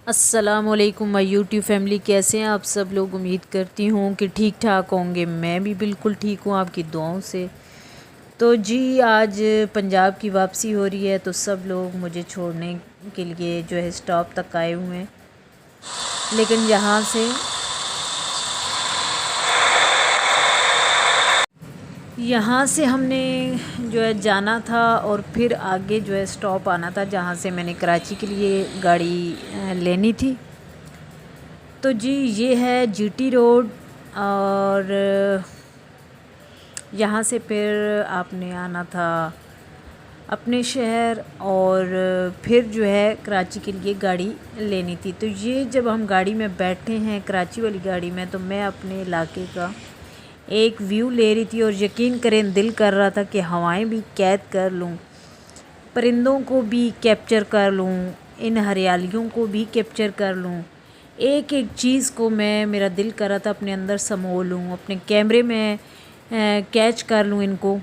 السلام علیکم مائی YouTube family, کیسے ہیں آپ سب لوگ؟ امید کرتی ہوں کہ ٹھیک ٹھاک ہوں گے۔ میں بھی بالکل ٹھیک ہوں آپ کی دعاؤں سے۔ تو جی آج پنجاب کی واپسی ہو رہی ہے، تو سب لوگ مجھے چھوڑنے کے لیے جو ہے اسٹاپ تک آئے ہوئے ہیں، لیکن یہاں سے ہم نے جو ہے جانا تھا اور پھر آگے جو ہے اسٹاپ آنا تھا، جہاں سے میں نے کراچی کے لیے گاڑی لینی تھی۔ تو جی یہ ہے جی ٹی روڈ، اور یہاں سے پھر آپ نے آنا تھا اپنے شہر، اور پھر جو ہے کراچی کے لیے گاڑی لینی تھی۔ تو یہ جب ہم گاڑی میں بیٹھے ہیں کراچی والی گاڑی میں، تو میں اپنے علاقے کا ایک ویو لے رہی تھی، اور یقین کریں دل کر رہا تھا کہ ہوائیں بھی قید کر لوں، پرندوں کو بھی کیپچر کر لوں، ان ہریالیوں کو بھی کیپچر کر لوں، ایک ایک چیز کو میرا دل کر رہا تھا اپنے اندر سمو لوں، اپنے کیمرے میں کیچ کر لوں ان کو،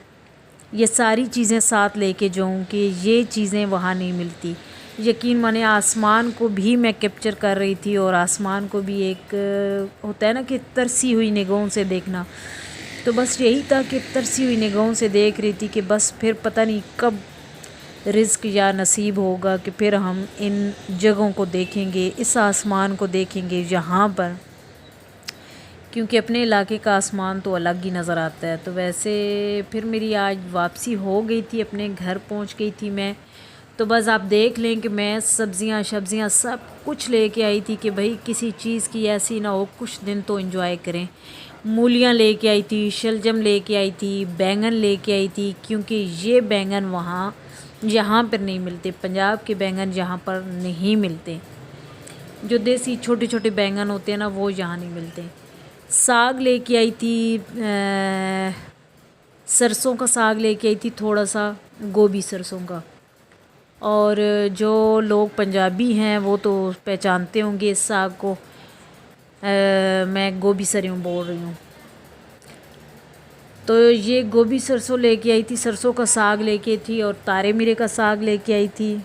یہ ساری چیزیں ساتھ لے کے جاؤں کہ یہ چیزیں وہاں نہیں ملتی۔ یقین مانے آسمان کو بھی میں کیپچر کر رہی تھی، اور آسمان کو بھی ایک ہوتا ہے نا کہ ترسی ہوئی نگاہوں سے دیکھنا، تو بس یہی تھا کہ ترسی ہوئی نگاہوں سے دیکھ رہی تھی کہ بس پھر پتہ نہیں کب رزق یا نصیب ہوگا کہ پھر ہم ان جگہوں کو دیکھیں گے، اس آسمان کو دیکھیں گے یہاں پر، کیونکہ اپنے علاقے کا آسمان تو الگ ہی نظر آتا ہے۔ تو ویسے پھر میری آج واپسی ہو گئی تھی، اپنے گھر پہنچ گئی تھی میں، تو بس آپ دیکھ لیں کہ میں سبزیاں سب کچھ لے کے آئی تھی کہ بھئی کسی چیز کی ایسی نہ ہو، کچھ دن تو انجوائے کریں۔ مولیاں لے کے آئی تھی، شلجم لے کے آئی تھی، بینگن لے کے آئی تھی، کیونکہ یہ بینگن یہاں پر نہیں ملتے، پنجاب کے بینگن یہاں پر نہیں ملتے، جو دیسی چھوٹے چھوٹے بینگن ہوتے ہیں نا وہ یہاں نہیں ملتے۔ ساگ لے کے آئی تھی، سرسوں کا ساگ لے کے آئی تھی، تھوڑا سا گوبھی سرسوں کا، اور جو لوگ پنجابی ہیں وہ تو پہچانتے ہوں گے اس ساگ کو، میں گوبھی سریوں بول رہی ہوں۔ تو یہ گوبھی سرسوں لے کے آئی تھی، سرسوں کا ساگ لے کے تھی، اور تارے میرے کا ساگ لے کے آئی تھی،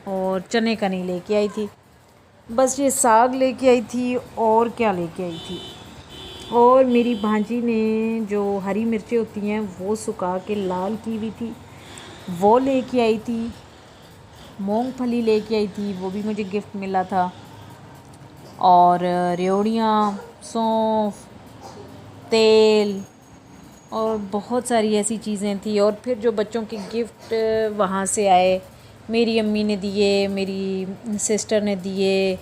اور چنے کا نہیں لے کے آئی تھی، بس یہ ساگ لے کے آئی تھی، اور کیا لے کے آئی تھی۔ اور میری بھانجی نے جو ہری مرچیں ہوتی ہیں وہ سکھا کے لال کی ہوئی تھی، وہ لے کے آئی تھی، مونگ پھلی لے کے آئی تھی، وہ بھی مجھے گفٹ ملا تھا، اور ریوڑیاں، سونف، تیل، اور بہت ساری ایسی چیزیں تھیں۔ اور پھر جو بچوں کے گفٹ وہاں سے آئے، میری امی نے دیے، میری سسٹر نے دیے،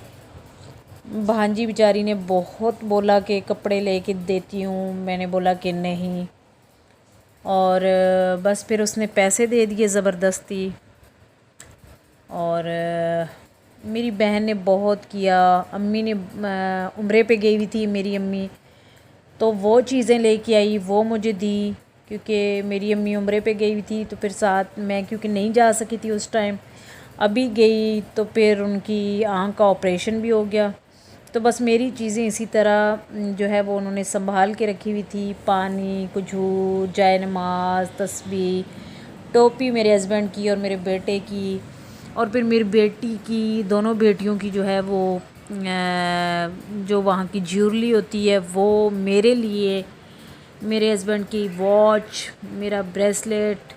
بھانجی بیچاری نے بہت بولا کہ کپڑے لے کے دیتی ہوں، میں نے بولا کہ نہیں، اور بس پھر اس نے پیسے دے دیے زبردستی۔ اور میری بہن نے بہت کیا، امی نے عمرے پہ گئی ہوئی تھی میری امی، تو وہ چیزیں لے کے آئی، وہ مجھے دی، کیونکہ میری امی عمرے پہ گئی ہوئی تھی، تو پھر ساتھ میں کیونکہ نہیں جا سکی تھی اس ٹائم، ابھی گئی تو پھر ان کی آنکھ کا آپریشن بھی ہو گیا، تو بس میری چیزیں اسی طرح جو ہے وہ انہوں نے سنبھال کے رکھی ہوئی تھی، پانی، کھجور، جائے نماز، تسبیح، ٹوپی میرے ہسبینڈ کی اور میرے بیٹے کی، اور پھر میری بیٹی کی، دونوں بیٹیوں کی جو ہے وہ جو وہاں کی جیولری ہوتی ہے وہ میرے لیے، میرے ہسبینڈ کی واچ، میرا بریسلیٹ،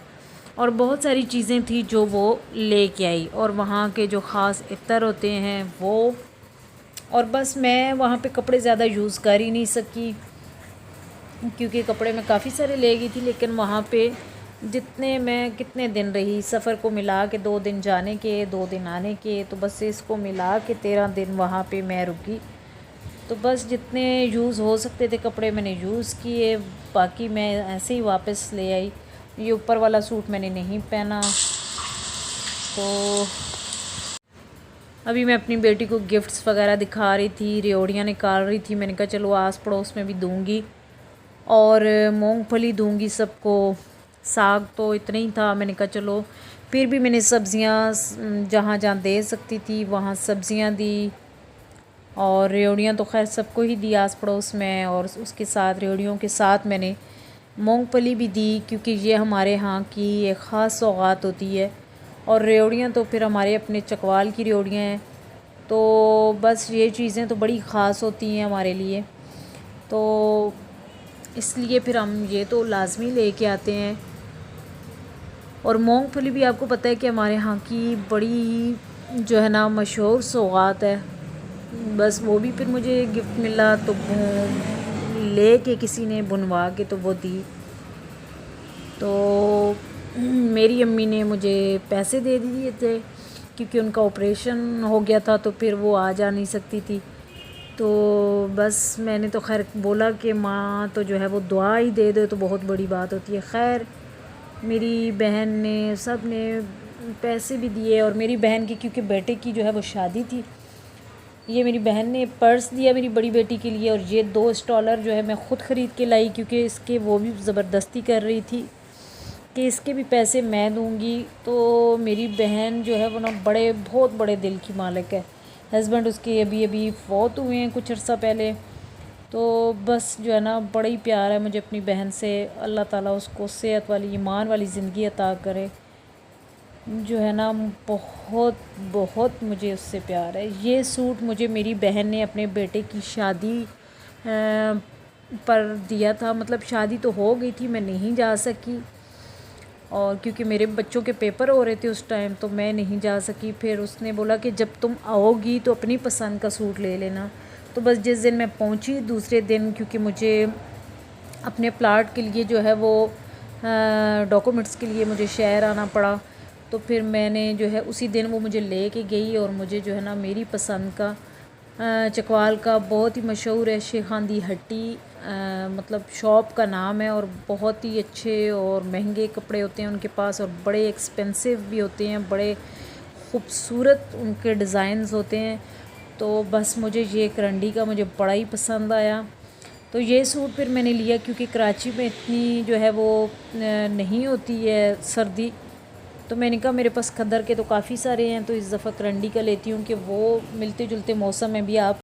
اور بہت ساری چیزیں تھیں جو وہ لے کے آئی، اور وہاں کے جو خاص عطر ہوتے ہیں وہ، اور بس میں وہاں پہ کپڑے زیادہ یوز کر ہی نہیں سکی، کیونکہ کپڑے میں کافی سارے لے گئی تھی، لیکن وہاں پہ جتنے میں کتنے دن رہی، سفر کو ملا کے 2 دن جانے کے 2 دن آنے کے، تو بس اس کو ملا کے 13 دن وہاں پہ میں رکی، تو بس جتنے یوز ہو سکتے تھے کپڑے میں نے یوز کیے، باقی میں ایسے ہی واپس لے آئی۔ یہ اوپر والا سوٹ میں نے نہیں پہنا، تو ابھی میں اپنی بیٹی کو گفٹس وغیرہ دکھا رہی تھی، ریوڑیاں نکال رہی تھی، میں نے کہا چلو آس پڑوس میں بھی دوں گی، اور مونگ پھلی دوں گی سب کو، ساگ تو اتنا ہی تھا، میں نے کہا چلو، پھر بھی میں نے سبزیاں جہاں جہاں دے سکتی تھی وہاں سبزیاں دی، اور ریوڑیاں تو خیر سب کو ہی دی آس پڑوس میں، اور اس کے ساتھ ریوڑیوں کے ساتھ میں نے مونگ پھلی بھی دی، کیونکہ یہ ہمارے ہاں کی ایک خاص سوغات ہوتی ہے، اور ریوڑیاں تو پھر ہمارے اپنے چکوال کی ریوڑیاں ہیں، تو بس یہ چیزیں تو بڑی خاص ہوتی ہیں ہمارے لیے، تو اس لیے پھر ہم یہ تو لازمی لے کے آتے ہیں۔ اور مونگ پھلی بھی آپ کو پتہ ہے کہ ہمارے ہاں کی بڑی جو ہے نا مشہور سوغات ہے، بس وہ بھی پھر مجھے گفٹ ملا تو لے کے کسی نے بنوا کے تو وہ دی، تو میری امی نے مجھے پیسے دے دیے تھے کیونکہ ان کا آپریشن ہو گیا تھا تو پھر وہ آ جا نہیں سکتی تھی، تو بس میں نے تو خیر بولا کہ ماں تو جو ہے وہ دعا ہی دے دے تو بہت بڑی بات ہوتی ہے۔ خیر میری بہن نے سب نے پیسے بھی دیے، اور میری بہن کی کیونکہ بیٹے کی جو ہے وہ شادی تھی، یہ میری بہن نے پرس دیا میری بڑی بیٹی کے لیے، اور یہ 2 اسٹالر جو ہے میں خود خرید کے لائی کیونکہ اس کے وہ بھی زبردستی کر رہی تھی کہ اس کے بھی پیسے میں دوں گی۔ تو میری بہن جو ہے وہ نا بہت بڑے دل کی مالک ہے، ہسبینڈ اس کے ابھی فوت ہوئے ہیں کچھ عرصہ پہلے، تو بس جو ہے نا بڑا ہی پیار ہے مجھے اپنی بہن سے، اللہ تعالیٰ اس کو صحت والی ایمان والی زندگی عطا کرے، جو ہے نا بہت مجھے اس سے پیار ہے۔ یہ سوٹ مجھے میری بہن نے اپنے بیٹے کی شادی پر دیا تھا، مطلب شادی تو ہو گئی تھی، میں نہیں جا سکی، اور کیونکہ میرے بچوں کے پیپر ہو رہے تھے اس ٹائم تو میں نہیں جا سکی، پھر اس نے بولا کہ جب تم آؤ گی تو اپنی پسند کا سوٹ لے لینا، تو بس جس دن میں پہنچی دوسرے دن کیونکہ مجھے اپنے پلاٹ کے لیے جو ہے وہ ڈاکومنٹس کے لیے مجھے شہر آنا پڑا، تو پھر میں نے جو ہے اسی دن وہ مجھے لے کے گئی، اور مجھے جو ہے نا میری پسند کا چکوال کا بہت ہی مشہور ہے شیخان دی ہٹی، مطلب شاپ کا نام ہے، اور بہت ہی اچھے اور مہنگے کپڑے ہوتے ہیں ان کے پاس، اور بڑے ایکسپینسو بھی ہوتے ہیں، بڑے خوبصورت ان کے ڈیزائنز ہوتے ہیں، تو بس مجھے یہ کرنڈی کا مجھے بڑا ہی پسند آیا، تو یہ سوٹ پھر میں نے لیا کیونکہ کراچی میں اتنی جو ہے وہ نہیں ہوتی ہے سردی، تو میں نے کہا میرے پاس کھدر کے تو کافی سارے ہیں، تو اس دفعہ کرنڈی کا لیتی ہوں کہ وہ ملتے جلتے موسم میں بھی آپ